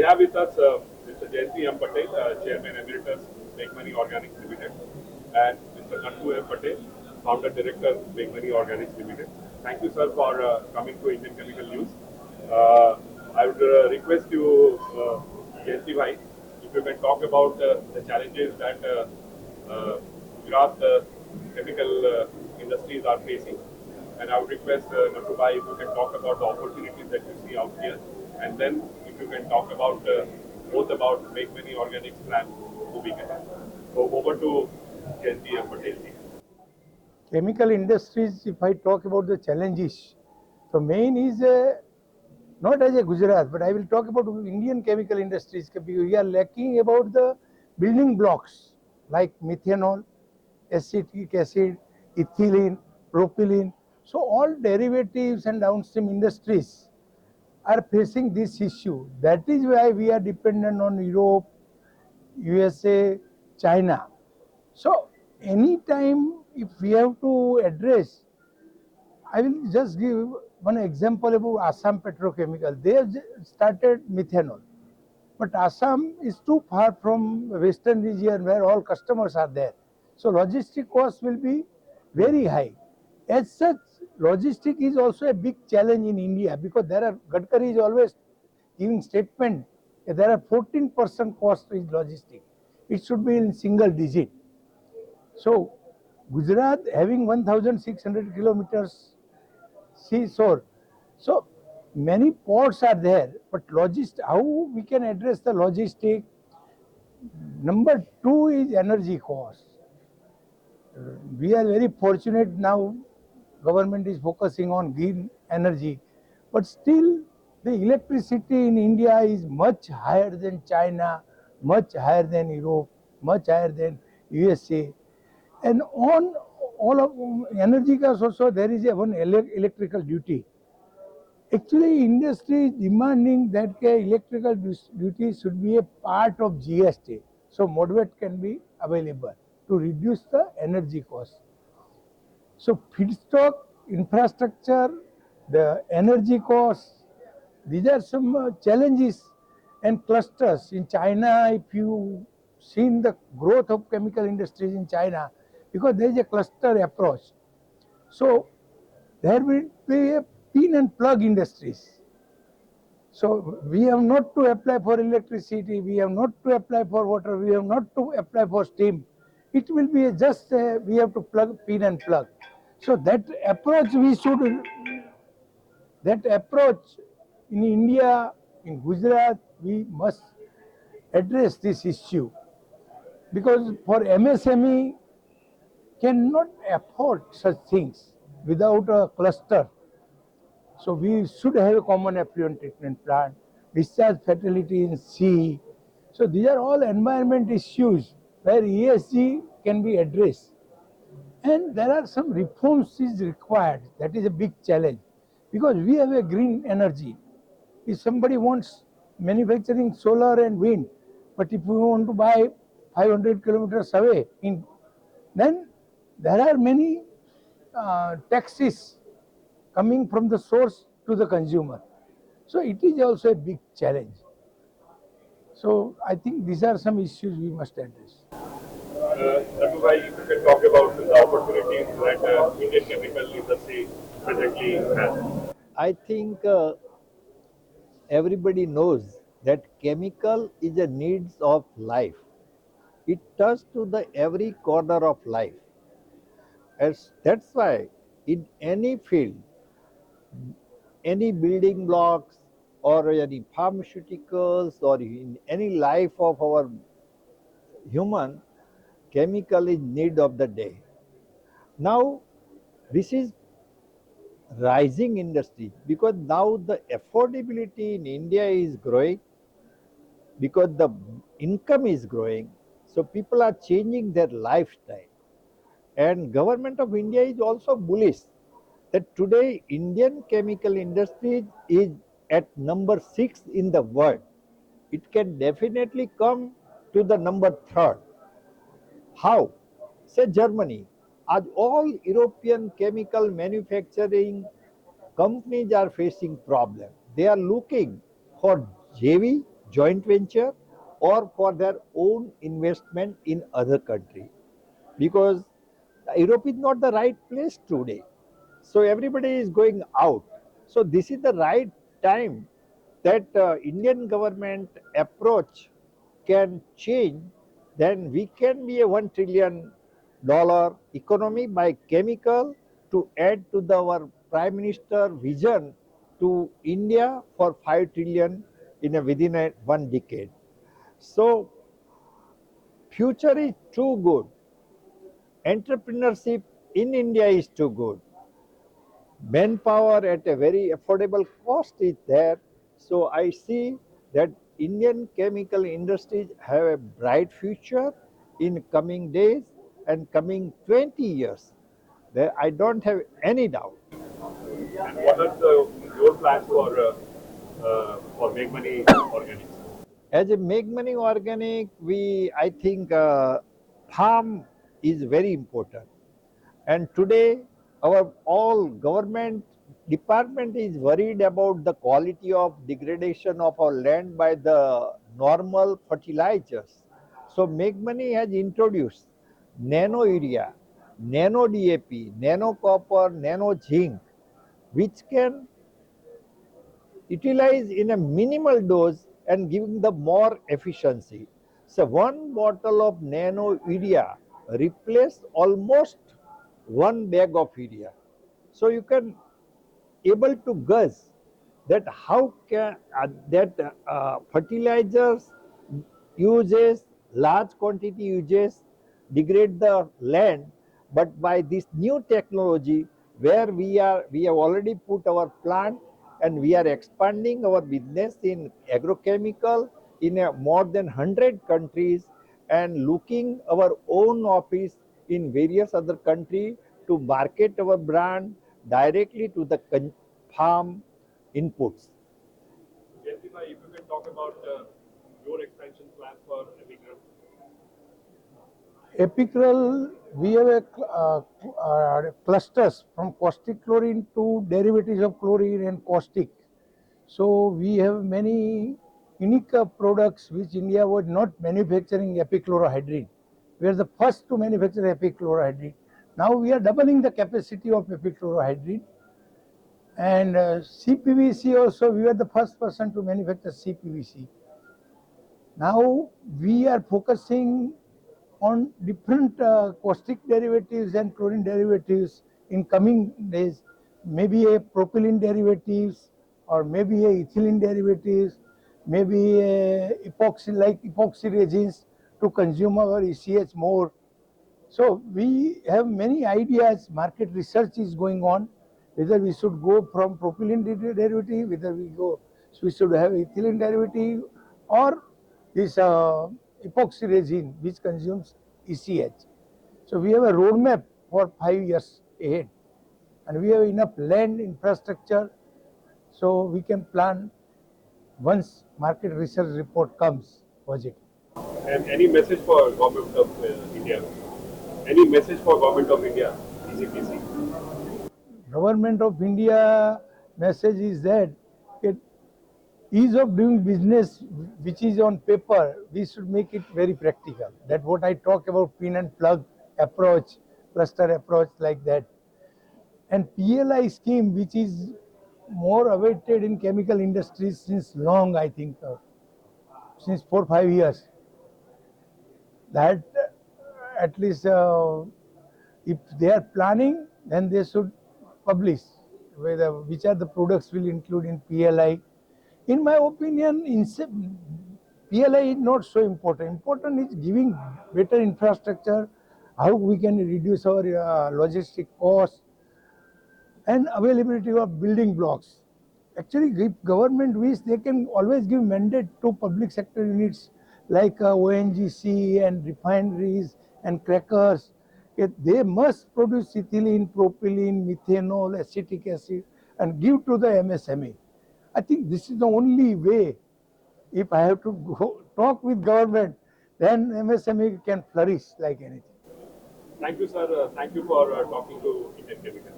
have with us Mr. Jayanti M. Patel, Chairman Emeritus, Meghmani Organics Ltd, and Mr. Nattu M. Patel, Founder Director, Meghmani Organics Ltd. Thank you, sir, for coming to Indian Chemical News. I would request you, Jayanti bhai, if you can talk about the challenges that Gujarat chemical industries are facing. And I would request Nattu bhai, if you can talk about the opportunities that you see out here, and then if you can talk about both about Make Many Organics plan moving ahead. So over to Jayanti and Patel ji. Chemical industries, if I talk about the challenges, the main is not as a Gujarat, but I will talk about Indian chemical industries. We are lacking about the building blocks like methanol, acetic acid, ethylene, propylene. So all derivatives and downstream industries are facing this issue. That is why we are dependent on Europe, USA, China. So anytime if we have to address, I will just give one example about Assam Petrochemical. They have started methanol. But Assam is too far from western region where all customers are there. So logistic cost will be very high. As such, logistic is also a big challenge in India because there are Gadkari is always giving statement that there are 14% cost is logistic. It should be in single digit. So Gujarat having 1,600 kilometers seashore. So many ports are there, but how we can address the logistic? Number two is energy cost. We are very fortunate now. Government is focusing on green energy, but still the electricity in India is much higher than China, much higher than Europe, much higher than USA. And on all of energy costs also there is a one electrical duty. Actually, industry is demanding that electrical duty should be a part of GST. So moderate can be available to reduce the energy cost. So feedstock, infrastructure, the energy costs, these are some challenges and clusters. In China, if you seen the growth of chemical industries in China, because there is a cluster approach. So there will be a pin and plug industries. So we have not to apply for electricity, we have not to apply for water, we have not to apply for steam. It will be we have to plug, pin and plug. So that approach that approach in India, in Gujarat, we must address this issue because for MSME cannot afford such things without a cluster. So we should have a common effluent treatment plant, discharge fatality in sea. So these are all environment issues where ESG can be addressed. And there are some reforms is required. That is a big challenge because we have a green energy. If somebody wants manufacturing solar and wind, but if we want to buy 500 kilometers away, then there are many taxes coming from the source to the consumer. So it is also a big challenge. So I think these are some issues we must address. Nattu bhai, if you can talk about the opportunities that Indian chemical industry presently has. I think everybody knows that chemical is a needs of life. It touches to the every corner of life. As that's why in any field, any building blocks or any pharmaceuticals or in any life of our human, chemical is need of the day. Now this is rising industry because now the affordability in India is growing because the income is growing, so people are changing their lifestyle. And government of India is also bullish that today Indian chemical industry is at number 6 in the world. It can definitely come to the number 3rd. How? Say Germany. As all European chemical manufacturing companies are facing problem. They are looking for JV, joint venture or for their own investment in other country, because Europe is not the right place today. So everybody is going out. So this is the right time that Indian government approach can change. Then we can be a $1 trillion economy by chemical to add to our Prime Minister vision to India for 5 trillion in within one decade. So future is too good. Entrepreneurship in India is too good. Manpower at a very affordable cost is there. So I see that Indian chemical industries have a bright future in coming days and coming 20 years. There, I don't have any doubt. And what are your plans for Meghmani Organics? As a Meghmani Organic, I think farm is very important. And today, our all government department is worried about the quality of degradation of our land by the normal fertilizers. So Meghmani has introduced nano urea, nano DAP, nano copper, nano zinc, which can utilize in a minimal dose and giving the more efficiency. So one bottle of nano urea replace almost one bag of urea. So you can able to guess that how can that fertilizers uses large quantity uses degrade the land, but by this new technology where we have already put our plant and we are expanding our business in agrochemical in more than 100 countries and looking our own office in various other countries to market our brand directly to the farm inputs. Jessica, if you can talk about your expansion plans for Epicure. Epicral, we have clusters from caustic chlorine to derivatives of chlorine and caustic. So we have many unique products which India was not manufacturing epichlorohydrin. We are the first to manufacture epichlorohydrin. Now we are doubling the capacity of epichlorohydrin. And CPVC also, we were the first person to manufacture CPVC. Now we are focusing on different caustic derivatives and chlorine derivatives in coming days, maybe a propylene derivatives or maybe a ethylene derivatives, maybe a epoxy like epoxy resins to consume our ECH more. So we have many ideas, market research is going on, whether we should go from propylene derivative, whether we should have ethylene derivative or this epoxy resin which consumes ECH. So we have a roadmap for 5 years ahead and we have enough land infrastructure so we can plan once market research report comes positive. And any message for Government of India? Any message for Government of India, ECPC? Government of India message is that ease of doing business which is on paper, we should make it very practical. That what I talk about pin and plug approach, cluster approach like that. And PLI scheme which is more awaited in chemical industries since long, I think, since 4-5 years. That at least if they are planning, then they should publish which are the products will include in PLI. In my opinion, PLI is not so important. Important is giving better infrastructure, how we can reduce our logistic costs and availability of building blocks. Actually, if government wish, they can always give mandate to public sector units like ONGC and refineries and crackers. They must produce ethylene, propylene, methanol, acetic acid and give to the MSME. I think this is the only way. If I have to go talk with government, then MSME can flourish like anything. Thank you, sir. Thank you for talking to Indian Chemical.